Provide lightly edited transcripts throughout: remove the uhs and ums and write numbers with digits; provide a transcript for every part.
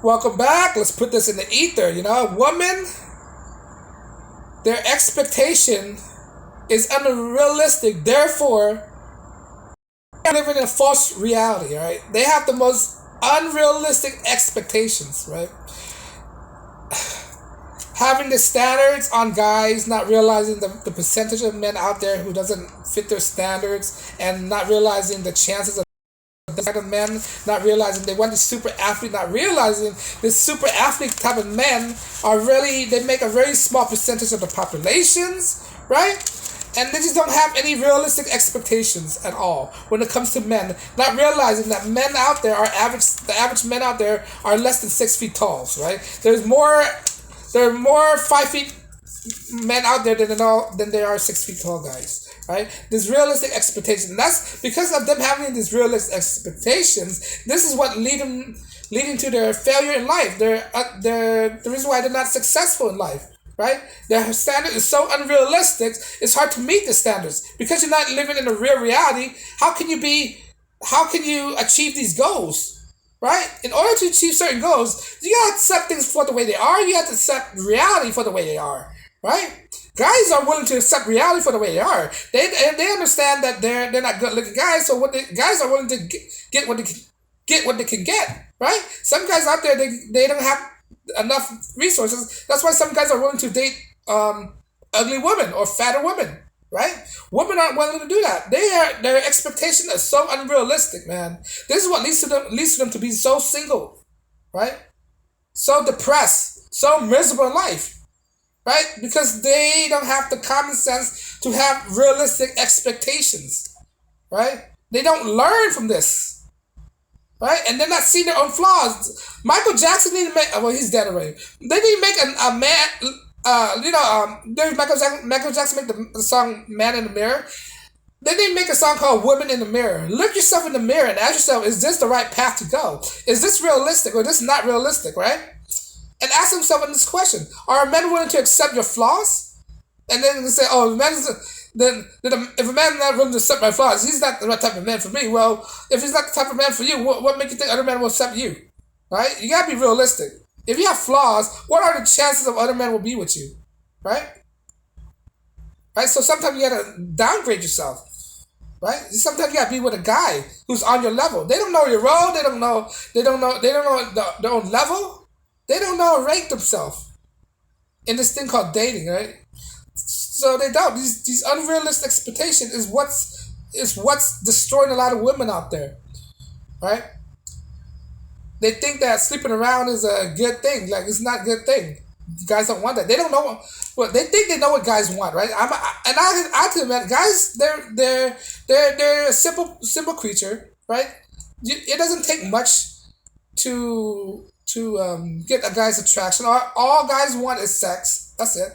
Welcome back. Let's put this in the ether. Women, their expectation is unrealistic. Therefore, they're living in a false reality, right? They have the most unrealistic expectations, right? Having the standards on guys, not realizing the percentage of men out there who doesn't fit their standards, and not realizing the chances of the type of men, not realizing they want the super athlete, not realizing the super athlete type of men are really, they make a very small percentage of the populations, right? And they just don't have any realistic expectations at all when it comes to men. Not realizing that men out there are the average men out there are less than 6 feet tall, right? There are more 5 feet men out there than there are 6 feet tall guys, right? This realistic expectation. That's because of them having these realistic expectations. This is what leading to their failure in life. The reason why they're not successful in life, right? Their standard is so unrealistic. It's hard to meet the standards because you're not living in a real reality. How can you achieve these goals? Right? In order to achieve certain goals, you gotta accept things for the way they are. You have to accept reality for the way they are. Right? Guys are willing to accept reality for the way they are. They understand that they're not good looking guys, so guys are willing to get what they can get. Right? Some guys out there they don't have enough resources. That's why some guys are willing to date ugly women or fatter women. Right? Women aren't willing to do that. Their expectation is so unrealistic, man. This is what leads to them to be so single, right? So depressed, so miserable in life, right? Because they don't have the common sense to have realistic expectations, right? They don't learn from this, right? And they're not seeing their own flaws. Michael Jackson didn't make. Well, he's dead already. They didn't make a man. Did Michael Jackson make the song "Man in the Mirror"? Then they make a song called "Woman in the Mirror." Look yourself in the mirror and ask yourself: is this the right path to go? Is this realistic or is this not realistic? Right? And ask themselves this question: are men willing to accept your flaws? And then they say, "Oh, if a man not willing to accept my flaws, he's not the right type of man for me." Well, if he's not the type of man for you, what makes you think other men will accept you? Right? You gotta be realistic. If you have flaws, what are the chances of other men will be with you? Right? Right? So sometimes you gotta downgrade yourself. Right? Sometimes you gotta be with a guy who's on your level. They don't know your role, their own level. They don't know how to rank themselves in this thing called dating, right? So they don't. These unrealistic expectations is what's destroying a lot of women out there. Right? They think that sleeping around is a good thing. Like it's not a good thing. Guys don't want that. They don't know. Well, they think they know what guys want, right? I tell them, guys, they're a simple creature, right? It doesn't take much to get a guy's attraction. All guys want is sex. That's it.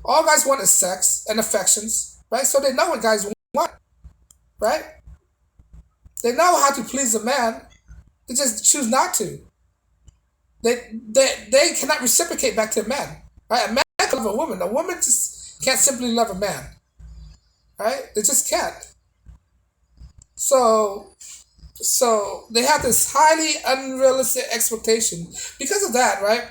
All guys want is sex and affections, right? So they know what guys want, right? They know how to please a man. They just choose not to. They cannot reciprocate back to a man. Right? A man can love a woman. A woman just can't simply love a man. Right? They just can't. So they have this highly unrealistic expectation. Because of that, right?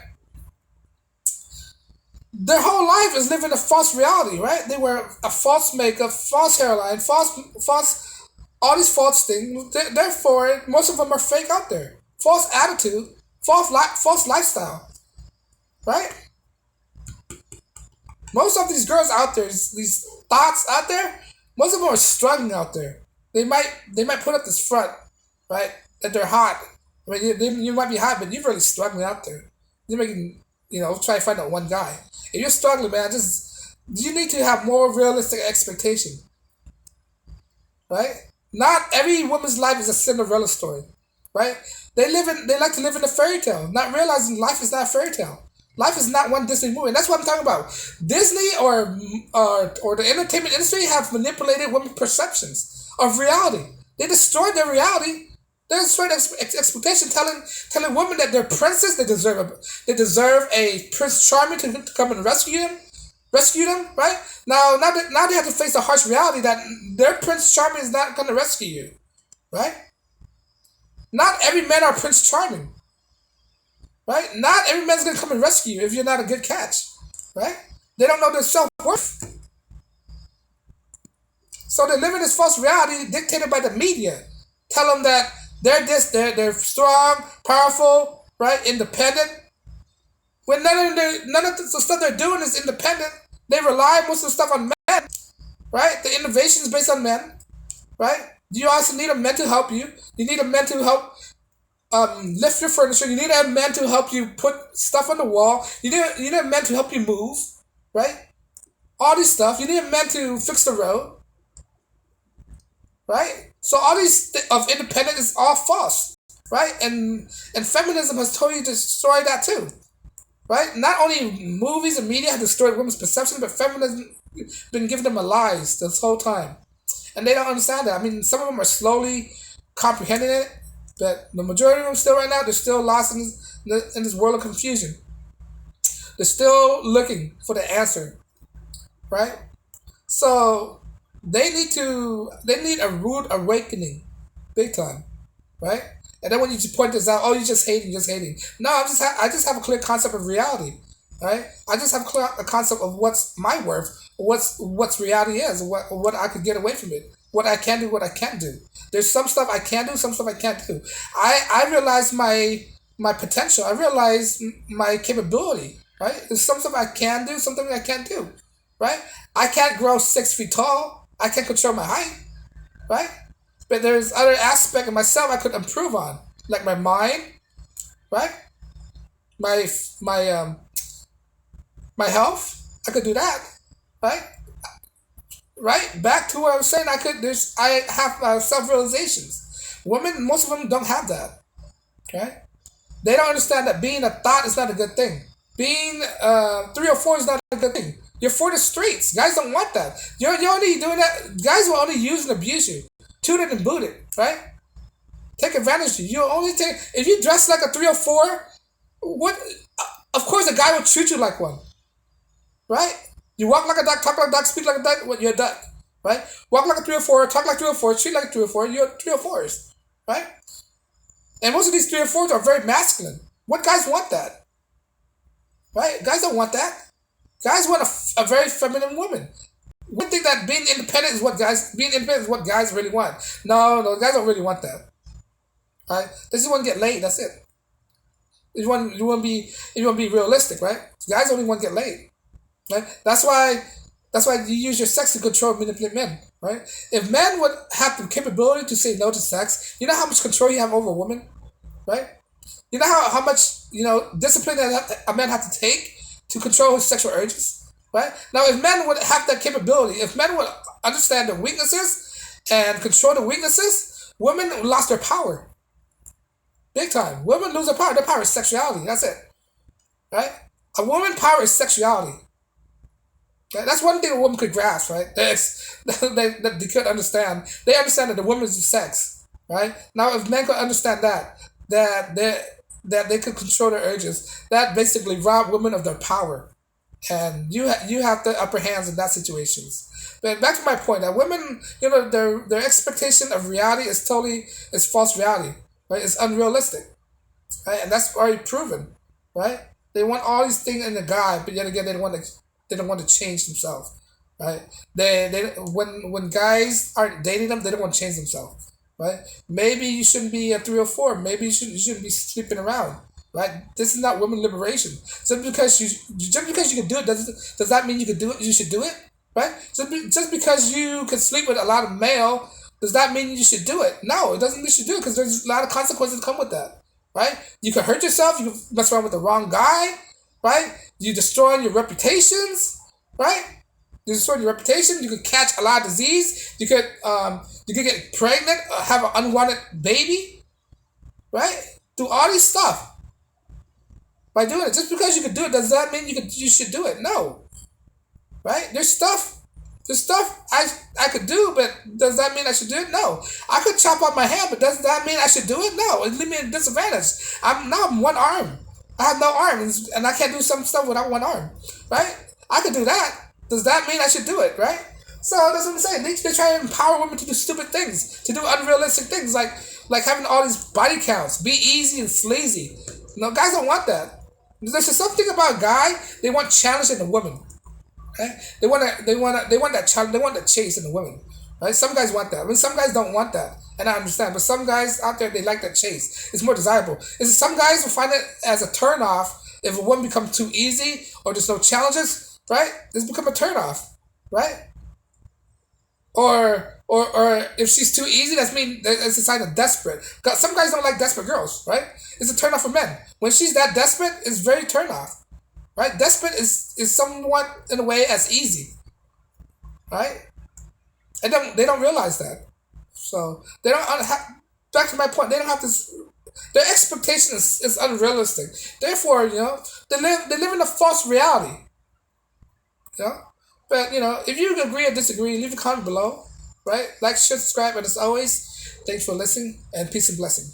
Their whole life is living a false reality, right? They wear a false makeup, false hairline, false all these false things. Therefore, most of them are fake out there. False attitude, false lifestyle, right? Most of these girls out there, these thoughts out there, most of them are struggling out there. They might put up this front, right? That they're hot. I mean, you might be hot, but you're really struggling out there. You're making, try to find that one guy. If you're struggling, man, you need to have more realistic expectation, right? Not every woman's life is a Cinderella story, right? They like to live in a fairy tale, not realizing life is not a fairy tale. Life is not one Disney movie, and that's what I'm talking about. Disney or the entertainment industry have manipulated women's perceptions of reality. They destroyed their reality. They destroyed expectation, telling women that they're princess. They deserve a Prince Charming to come and rescue them, right? Now they have to face the harsh reality that their Prince Charming is not going to rescue you, right? Not every man are Prince Charming. right? Not every man's gonna come and rescue you if you're not a good catch, right? They don't know their self worth, so they live in this false reality dictated by the media. Tell them that they're this, they're strong, powerful, right, independent. When none of the stuff they're doing is independent, they rely most of the stuff on men, right? The innovation is based on men, right? You also need a man to help you. You need a man to help lift your furniture. You need a man to help you put stuff on the wall. You need a man to help you move, right? All this stuff. You need a man to fix the road, right? So all these of independence is all false, right? And feminism has totally destroyed that too, right? Not only movies and media have destroyed women's perception, but feminism been giving them a lies this whole time, and they don't understand that. I mean, some of them are slowly comprehending it, but the majority of them still right now they're still lost in this world of confusion. They're still looking for the answer, right? So they need a rude awakening, big time, right? And then when you point this out, oh, you're just hating, just hating. No, I just have a clear concept of reality, right? I just have a concept of what's my worth, what's reality is, what I could get away from it, what I can do, what I can't do. There's some stuff I can do, some stuff I can't do. I realize my potential. I realize my capability, right? There's some stuff I can do, something I can't do, right? I can't grow 6 feet tall. I can't control my height, right? But there's other aspect of myself I could improve on, like my mind, right? My my um my health. I could do that, right? Right. Back to what I was saying. I have self realizations. Women, most of them don't have that. Okay. They don't understand that being a thought is not a good thing. Being 3 or 4 is not a good thing. You're for the streets. Guys don't want that. You're only doing that. Guys will only use and abuse you, toot it and boot it, right? Take advantage of you. You only take if you dress like a 3 or 4. What? Of course, a guy will treat you like one, right? You walk like a duck, talk like a duck, speak like a duck. What? You're a duck, right? Walk like a 3 or 4, talk like 3 or 4, treat like a 3 or 4. You're 3 or 4s, right? And most of these 3 or 4s are very masculine. What guys want that, right? Guys don't want that. Guys want a very feminine woman. We think that being independent is what guys really want. No, guys don't really want that. Right? They just want to get laid. That's it. You want to be realistic, right? Guys only want to get laid, right? That's why you use your sex to control and manipulate men, right? If men would have the capability to say no to sex, you know how much control you have over a woman, right? You know how much discipline that a man have to take to control his sexual urges, right? Now, if men would have that capability, if men would understand their weaknesses and control the weaknesses, women lost their power. Big time. Women lose their power. Their power is sexuality. That's it. Right? A woman's power is sexuality. Okay? That's one thing a woman could grasp, right? They could understand. They understand that the woman is sex. Right? Now, if men could understand that they could control their urges, that basically rob women of their power. And you have the upper hands in that situations. But back to my point, that women, their expectation of reality is false reality. Right? It's unrealistic, right? And that's already proven, right? They want all these things in the guy, but yet again, they don't want to change themselves, right? They when guys aren't dating them, they don't want to change themselves, right? Maybe you shouldn't be a 3 or 4. Maybe you shouldn't be sleeping around, right? This is not women liberation. Just because you can do it does that mean you can do it? You should do it, right? Just because you can sleep with a lot of male. Does that mean you should do it? No, it doesn't mean you should do it because there's a lot of consequences that come with that, right? You can hurt yourself. You can mess around with the wrong guy, right? You're destroying your reputations, right? You're destroying your reputation. You could catch a lot of disease. You could get pregnant, have an unwanted baby, right? Do all this stuff by doing it. Just because you can do it, does that mean you should do it? No, right? There's stuff I could do, but does that mean I should do it? No. I could chop off my hand, but does that mean I should do it? No. It leaves me at a disadvantage. I'm one arm. I have no arms, and I can't do some stuff without one arm, right? I could do that. Does that mean I should do it, right? So that's what I'm saying. They try to empower women to do stupid things, to do unrealistic things, like having all these body counts, be easy and sleazy, No, guys don't want that. There's just something about a guy. They want challenge in a woman. Right? They want that challenge. They want that chase in the women. Right? Some guys want that. I mean, some guys don't want that, and I understand. But some guys out there, they like that chase. It's more desirable. Is some guys will find it as a turn off if a woman becomes too easy or there's no challenges. Right? It's become a turn off. Right? Or if she's too easy, that's a sign of desperate. 'Cause some guys don't like desperate girls, right? It's a turn off for men. When she's that desperate, it's very turn off, right? Desperate is somewhat in a way as easy, right? And they don't realize that, so they don't back to my point. They don't have this. Their expectation is unrealistic. Therefore, they live in a false reality. You know, but if you agree or disagree, leave a comment below. Right? Like, share, subscribe, and as always, thanks for listening and peace and blessing.